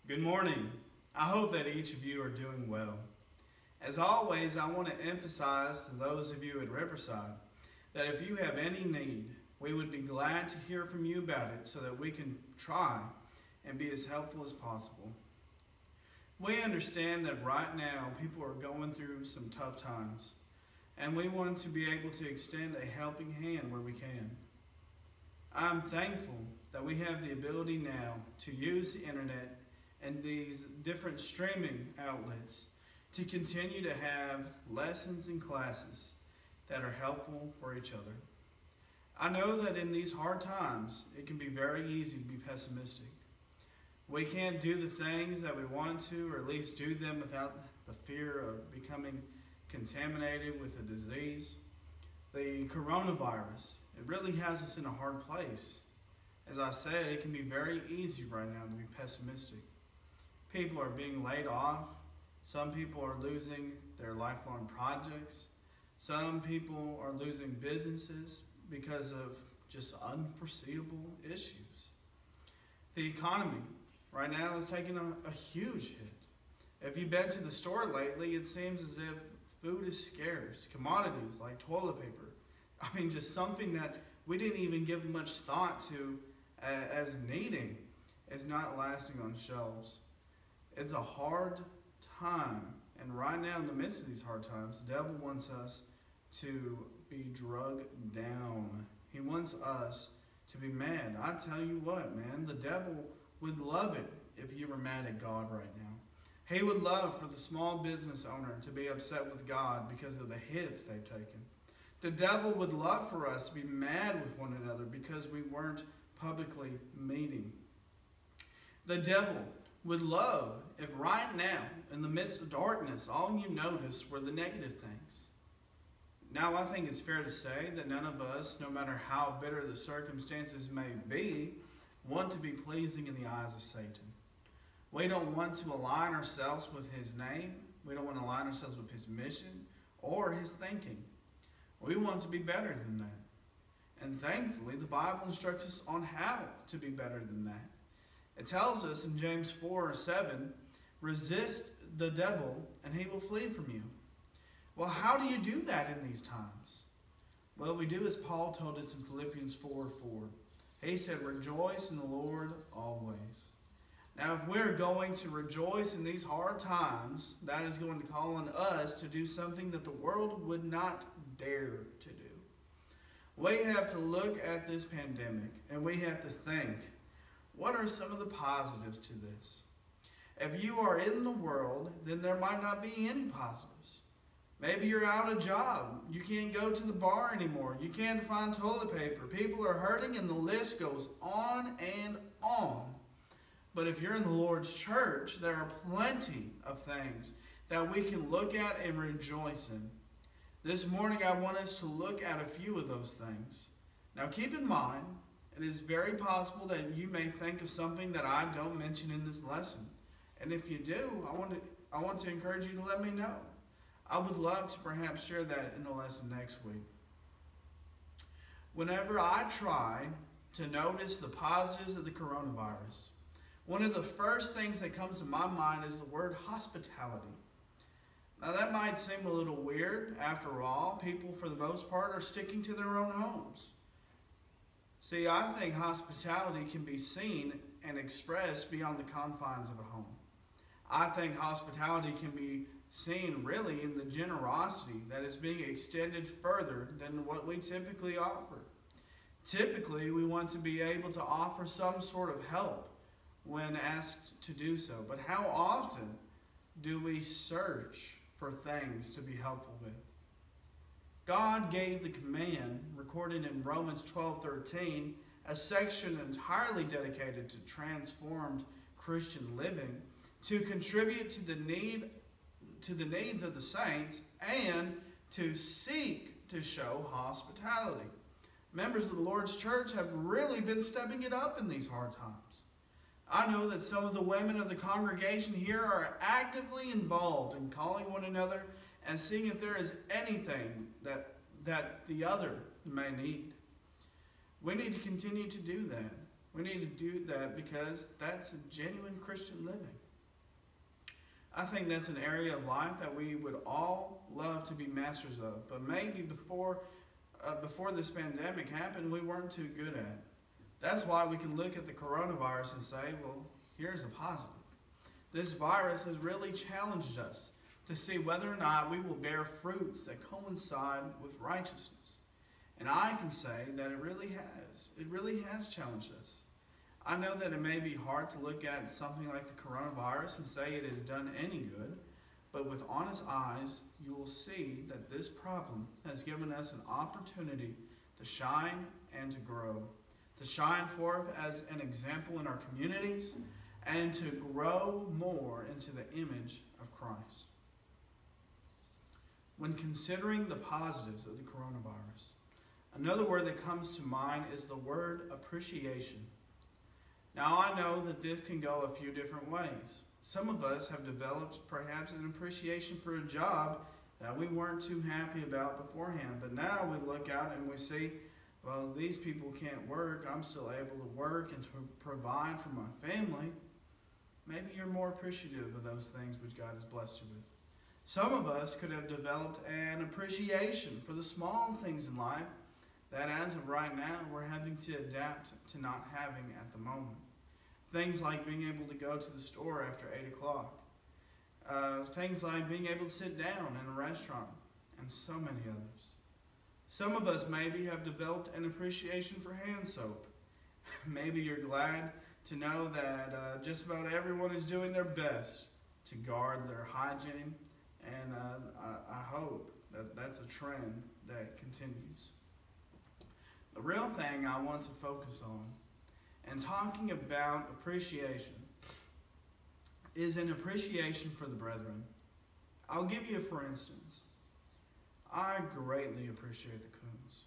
Good morning. I hope that each of you are doing well. As always, I want to emphasize to those of you at Riverside that if you have any need, we would be glad to hear from you about it so that we can try and be as helpful as possible. We understand that right now people are going through some tough times, and we want to be able to extend a helping hand where we can. I'm thankful that we have the ability now to use the internet and these different streaming outlets to continue to have lessons and classes that are helpful for each other. I know that in these hard times, it can be very easy to be pessimistic. We can't do the things that we want to, or at least do them without the fear of becoming contaminated with a disease. The coronavirus, it really has us in a hard place. As I said, it can be very easy right now to be pessimistic. People are being laid off. Some people are losing their lifelong projects. Some people are losing businesses because of just unforeseeable issues. The economy right now is taking a huge hit. If you've been to the store lately, it seems as if food is scarce. Commodities like toilet paper, just something that we didn't even give much thought to as needing, is not lasting on shelves. It's a hard time, and right now in the midst of these hard times, the devil wants us to be drugged down. He wants us to be mad. I tell you what, man, the devil would love it if you were mad at God right now. He would love for the small business owner to be upset with God because of the hits they've taken. The devil would love for us to be mad with one another because we weren't publicly meeting. The devil would love if right now, in the midst of darkness, all you noticed were the negative things. Now, I think it's fair to say that none of us, no matter how bitter the circumstances may be, want to be pleasing in the eyes of Satan. We don't want to align ourselves with his name. We don't want to align ourselves with his mission or his thinking. We want to be better than that. And thankfully, the Bible instructs us on how to be better than that. It tells us in James 4:7, resist the devil and he will flee from you. Well, how do you do that in these times? Well, we do as Paul told us in Philippians 4:4. He said, rejoice in the Lord always. Now, if we're going to rejoice in these hard times, that is going to call on us to do something that the world would not dare to do. We have to look at this pandemic and we have to think, what are some of the positives to this? If you are in the world, then there might not be any positives. Maybe you're out of job. You can't go to the bar anymore. You can't find toilet paper. People are hurting and the list goes on and on. But if you're in the Lord's church, there are plenty of things that we can look at and rejoice in. This morning, I want us to look at a few of those things. Now, keep in mind, it is very possible that you may think of something that I don't mention in this lesson. And if you do, I want to encourage you to let me know. I would love to perhaps share that in the lesson next week. Whenever I try to notice the positives of the coronavirus, one of the first things that comes to my mind is the word hospitality. Now that might seem a little weird. After all, people for the most part are sticking to their own homes. See, I think hospitality can be seen and expressed beyond the confines of a home. I think hospitality can be seen really in the generosity that is being extended further than what we typically offer. Typically, we want to be able to offer some sort of help when asked to do so. But how often do we search for things to be helpful with? God gave the command, recorded in Romans 12:13, a section entirely dedicated to transformed Christian living, to contribute to the needs of the saints and to seek to show hospitality. Members of the Lord's church have really been stepping it up in these hard times. I know that some of the women of the congregation here are actively involved in calling one another and seeing if there is anything that the other may need. We need to continue to do that. We need to do that because that's a genuine Christian living. I think that's an area of life that we would all love to be masters of, but maybe before this pandemic happened, we weren't too good at. That's why we can look at the coronavirus and say, well, here's a positive. This virus has really challenged us to see whether or not we will bear fruits that coincide with righteousness. And I can say that it really has. It really has challenged us. I know that it may be hard to look at something like the coronavirus and say it has done any good, but with honest eyes, you will see that this problem has given us an opportunity to shine and to grow, to shine forth as an example in our communities, and to grow more into the image of Christ. When considering the positives of the coronavirus, another word that comes to mind is the word appreciation. Now, I know that this can go a few different ways. Some of us have developed perhaps an appreciation for a job that we weren't too happy about beforehand, but now we look out and we see, well, these people can't work, I'm still able to work and to provide for my family. Maybe you're more appreciative of those things which God has blessed you with. Some of us could have developed an appreciation for the small things in life that as of right now we're having to adapt to not having at the moment. Things like being able to go to the store after 8 o'clock. Things like being able to sit down in a restaurant, and so many others. Some of us maybe have developed an appreciation for hand soap. Maybe you're glad to know that just about everyone is doing their best to guard their hygiene, and I hope that that's a trend that continues. The real thing I want to focus on and talking about appreciation is an appreciation for the brethren. I'll give you a for instance. I greatly appreciate the Coons.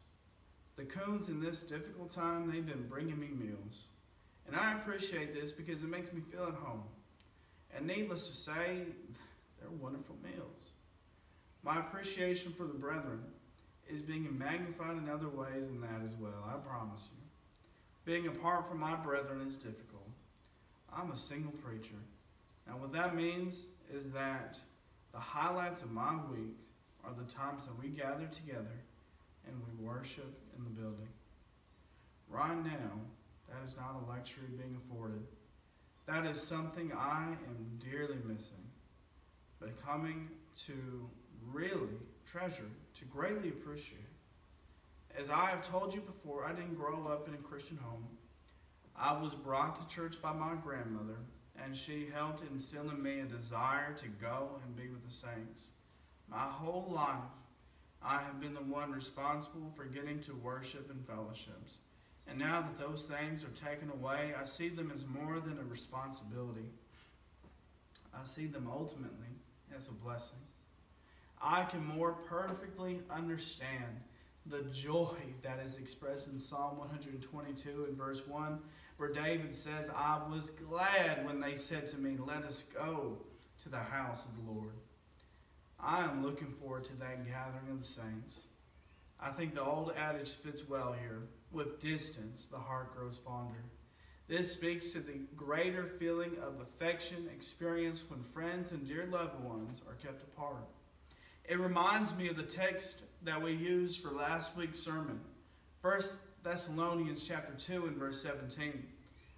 The Coons in this difficult time, they've been bringing me meals. And I appreciate this because it makes me feel at home. And needless to say, they're wonderful meals. My appreciation for the brethren is being magnified in other ways than that as well, I promise you. Being apart from my brethren is difficult. I'm a single preacher. Now what that means is that the highlights of my week are the times that we gather together and we worship in the building. Right now, that is not a luxury being afforded. That is something I am dearly missing, but coming to really treasure, to greatly appreciate. As I have told you before, I didn't grow up in a Christian home. I was brought to church by my grandmother, and she helped instill in me a desire to go and be with the saints. My whole life, I have been the one responsible for getting to worship and fellowships. And now that those things are taken away, I see them as more than a responsibility. I see them ultimately as a blessing. I can more perfectly understand the joy that is expressed in Psalm 122 and verse 1, where David says, I was glad when they said to me, let us go to the house of the Lord. I am looking forward to that gathering of the saints. I think the old adage fits well here. With distance, the heart grows fonder. This speaks to the greater feeling of affection experienced when friends and dear loved ones are kept apart. It reminds me of the text that we used for last week's sermon, 1 Thessalonians chapter 2 and verse 17,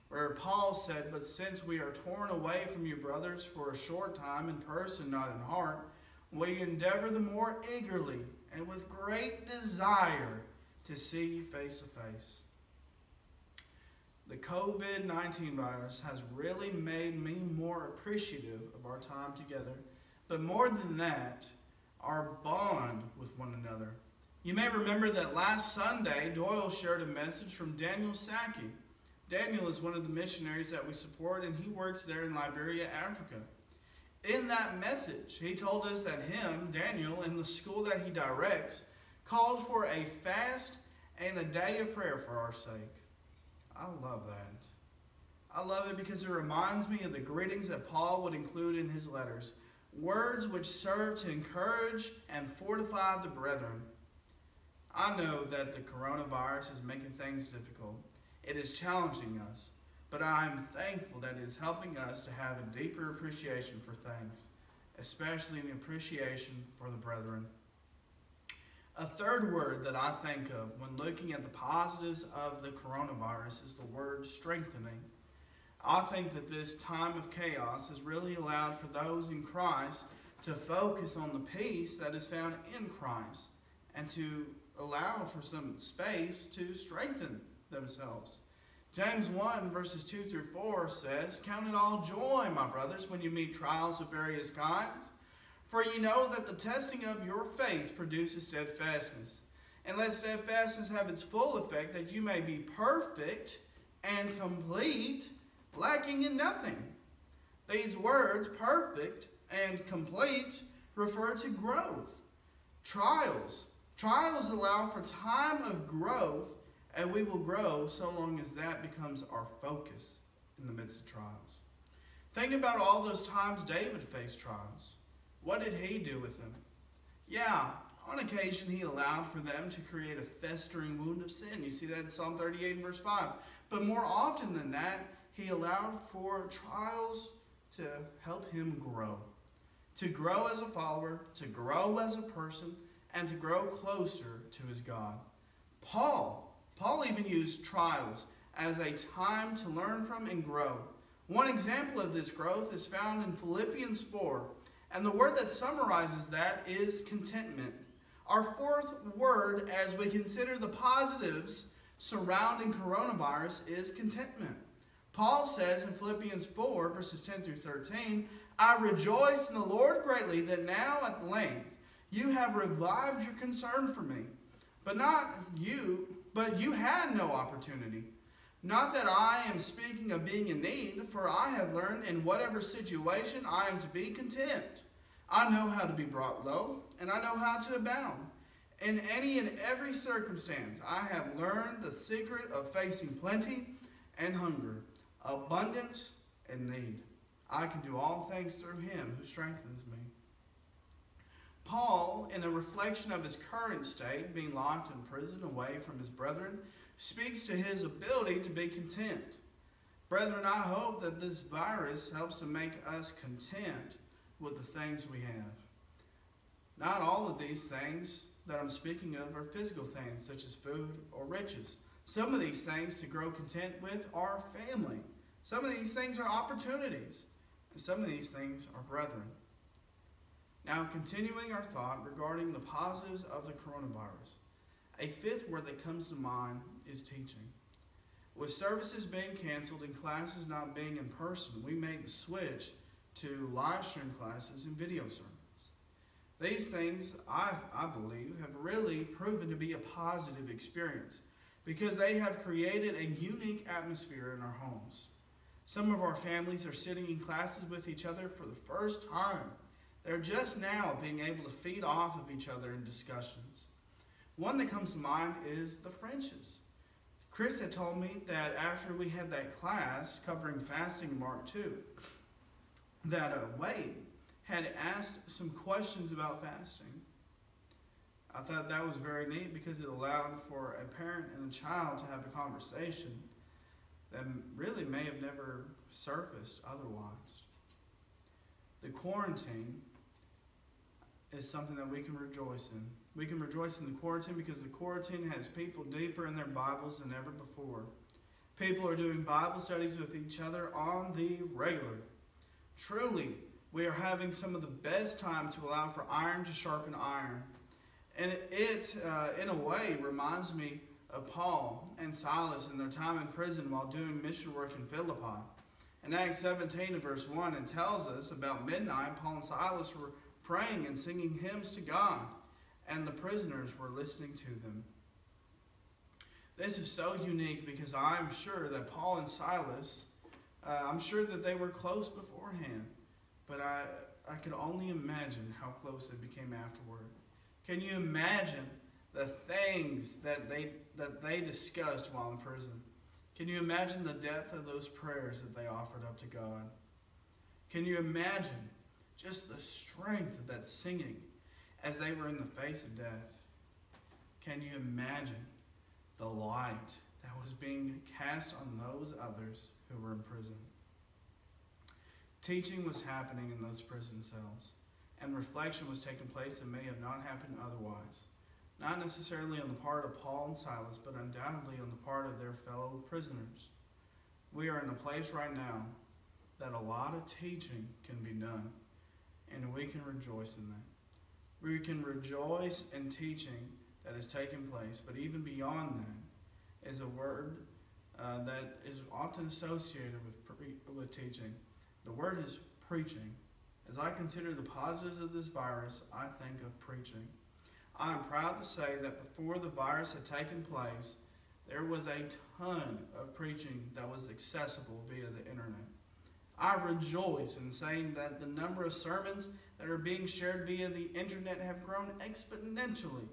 where Paul said, but since we are torn away from you, brothers, for a short time in person, not in heart, we endeavor the more eagerly and with great desire to see you face to face. The COVID-19 virus has really made me more appreciative of our time together, but more than that, our bond with one another. You may remember that last Sunday, Doyle shared a message from Daniel Saki. Daniel is one of the missionaries that we support, and he works there in Liberia, Africa. In that message, he told us that him, Daniel, and the school that he directs, called for a fast and a day of prayer for our sake. I love that. I love it because it reminds me of the greetings that Paul would include in his letters, words which serve to encourage and fortify the brethren. I know that the coronavirus is making things difficult. It is challenging us, but I am thankful that it is helping us to have a deeper appreciation for things, especially an appreciation for the brethren. A third word that I think of when looking at the positives of the coronavirus is the word strengthening. I think that this time of chaos has really allowed for those in Christ to focus on the peace that is found in Christ and to allow for some space to strengthen themselves. James 1 verses 2 through 4 says, "Count it all joy, my brothers, when you meet trials of various kinds. For you know that the testing of your faith produces steadfastness. And let steadfastness have its full effect, that you may be perfect and complete, lacking in nothing." These words, perfect and complete, refer to growth. Trials allow for time of growth, and we will grow so long as that becomes our focus in the midst of trials. Think about all those times David faced trials. What did he do with them? Yeah, on occasion he allowed for them to create a festering wound of sin. You see that in Psalm 38 and verse 5. But more often than that, he allowed for trials to help him grow. To grow as a follower, to grow as a person, and to grow closer to his God. Paul even used trials as a time to learn from and grow. One example of this growth is found in Philippians 4. And the word that summarizes that is contentment. Our fourth word as we consider the positives surrounding coronavirus is contentment. Paul says in Philippians 4 verses 10 through 13, "I rejoice in the Lord greatly that now at length you have revived your concern for me. But you had no opportunity. Not that I am speaking of being in need, for I have learned in whatever situation I am to be content. I know how to be brought low, and I know how to abound. In any and every circumstance, I have learned the secret of facing plenty and hunger, abundance and need. I can do all things through him who strengthens me." Paul, in a reflection of his current state, being locked in prison away from his brethren, speaks to his ability to be content. Brethren, I hope that this virus helps to make us content with the things we have. Not all of these things that I'm speaking of are physical things, such as food or riches. Some of these things to grow content with are family. Some of these things are opportunities. And some of these things are brethren. Now, continuing our thought regarding the positives of the coronavirus, a fifth word that comes to mind is teaching. With services being canceled and classes not being in person, we made the switch to live stream classes and video sermons. These things, I believe, have really proven to be a positive experience because they have created a unique atmosphere in our homes. Some of our families are sitting in classes with each other for the first time. They're just now being able to feed off of each other in discussions. One that comes to mind is the Frenches. Chris had told me that after we had that class covering fasting in Mark 2, that Wade had asked some questions about fasting. I thought that was very neat because it allowed for a parent and a child to have a conversation that really may have never surfaced otherwise. The quarantine is something that we can rejoice in. We can rejoice in the quarantine because the quarantine has people deeper in their Bibles than ever before. People are doing Bible studies with each other on the regular. Truly, we are having some of the best time to allow for iron to sharpen iron. And it in a way, reminds me of Paul and Silas in their time in prison while doing mission work in Philippi. In Acts 17 and verse 1, it tells us about midnight, Paul and Silas were praying and singing hymns to God, and the prisoners were listening to them. This is so unique because I'm sure that Paul and Silas, I'm sure that they were close beforehand, but I could only imagine how close they became afterward. Can you imagine the things that they discussed while in prison? Can you imagine the depth of those prayers that they offered up to God? Can you imagine just the strength of that singing as they were in the face of death? Can you imagine the light that was being cast on those others who were in prison. Teaching was happening in those prison cells, and reflection was taking place that may have not happened otherwise. Not necessarily on the part of Paul and Silas, but undoubtedly on the part of their fellow prisoners. We are in a place right now that a lot of teaching can be done, and we can rejoice in that. We can rejoice in teaching that is taking place, but even beyond that is a word that is often associated with teaching. The word is preaching. As I consider the positives of this virus, I think of preaching. I am proud to say that before the virus had taken place, there was a ton of preaching that was accessible via the internet. I rejoice in saying that the number of sermons that are being shared via the internet have grown exponentially.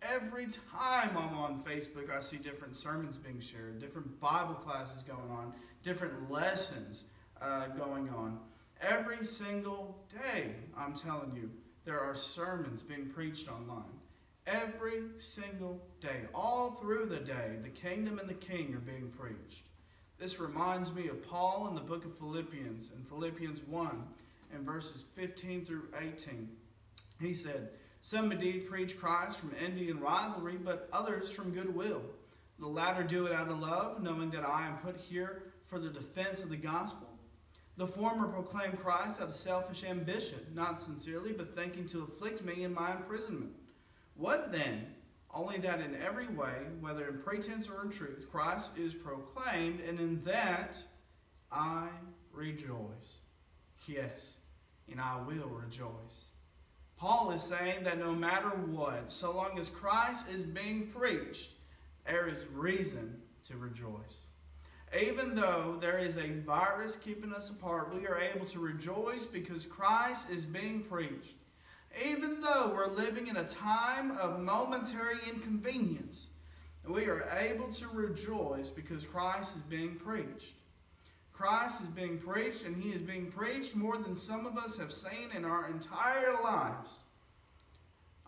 Every time I'm on Facebook, I see different sermons being shared, different Bible classes going on, different lessons going on. Every single day, I'm telling you, there are sermons being preached online. Every single day, all through the day, the kingdom and the king are being preached. This reminds me of Paul in the book of Philippians, in Philippians 1, and verses 15 through 18. He said, "Some indeed preach Christ from envy and rivalry, but others from goodwill. The latter do it out of love, knowing that I am put here for the defense of the gospel. The former proclaim Christ out of selfish ambition, not sincerely, but thinking to afflict me in my imprisonment. What then? Only that in every way, whether in pretense or in truth, Christ is proclaimed, and in that I rejoice. Yes, and I will rejoice." Paul is saying that no matter what, so long as Christ is being preached, there is reason to rejoice. Even though there is a virus keeping us apart, we are able to rejoice because Christ is being preached. Even though we're living in a time of momentary inconvenience, we are able to rejoice because Christ is being preached. Christ is being preached, and he is being preached more than some of us have seen in our entire lives.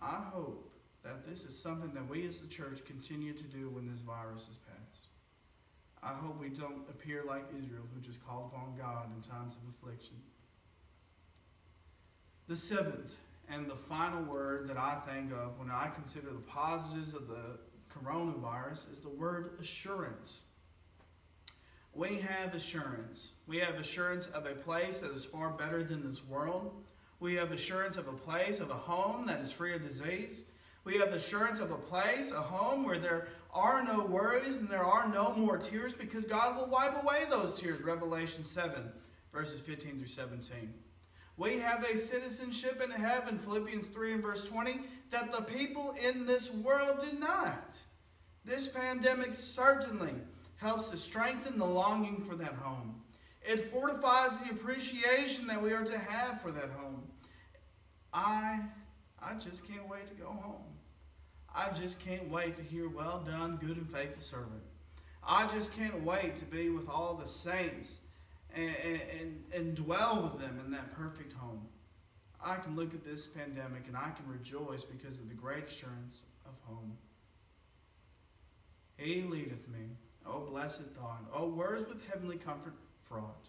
I hope that this is something that we as the church continue to do when this virus is past. I hope we don't appear like Israel, who just called upon God in times of affliction. The seventh and the final word that I think of when I consider the positives of the coronavirus is the word assurance. We have assurance. We have assurance of a place that is far better than this world. We have assurance of a place, of a home that is free of disease. We have assurance of a place, a home where there are no worries and there are no more tears because God will wipe away those tears. Revelation 7, verses 15 through 17. We have a citizenship in heaven, Philippians 3 and verse 20, that the people in this world do not. This pandemic certainly helps to strengthen the longing for that home. It fortifies the appreciation that we are to have for that home. I just can't wait to go home. I just can't wait to hear, "Well done, good and faithful servant." I just can't wait to be with all the saints and dwell with them in that perfect home. I can look at this pandemic and I can rejoice because of the great assurance of home. He leadeth me, O blessed thought, O words with heavenly comfort fraught.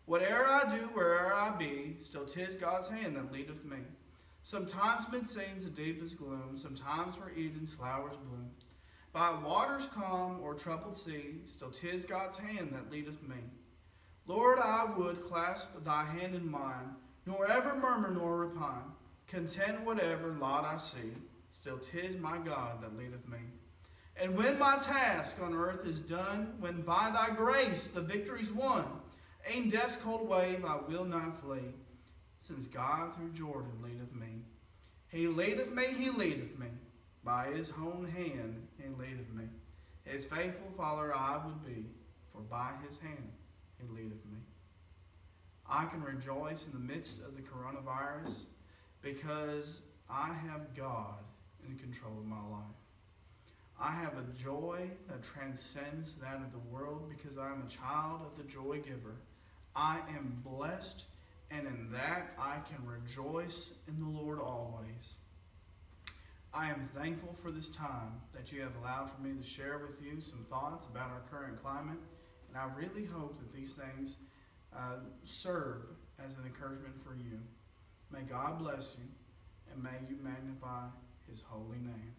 Whate'er I do, where'er I be, still 'tis God's hand that leadeth me. Sometimes mid scenes of deepest gloom, sometimes where Eden's flowers bloom. By waters calm or troubled sea, still 'tis God's hand that leadeth me. Lord, I would clasp thy hand in mine, nor ever murmur nor repine. Content whatever lot I see, still 'tis my God that leadeth me. And when my task on earth is done, when by thy grace the victory's won, in death's cold wave I will not flee, since God through Jordan leadeth me. He leadeth me, by his own hand he leadeth me. His faithful follower I would be, for by his hand he leadeth me. I can rejoice in the midst of the coronavirus because I have God in control of my life. I have a joy that transcends that of the world because I am a child of the joy giver. I am blessed, and in that I can rejoice in the Lord always. I am thankful for this time that you have allowed for me to share with you some thoughts about our current climate, and I really hope that these things serve as an encouragement for you. May God bless you, and may you magnify His holy name.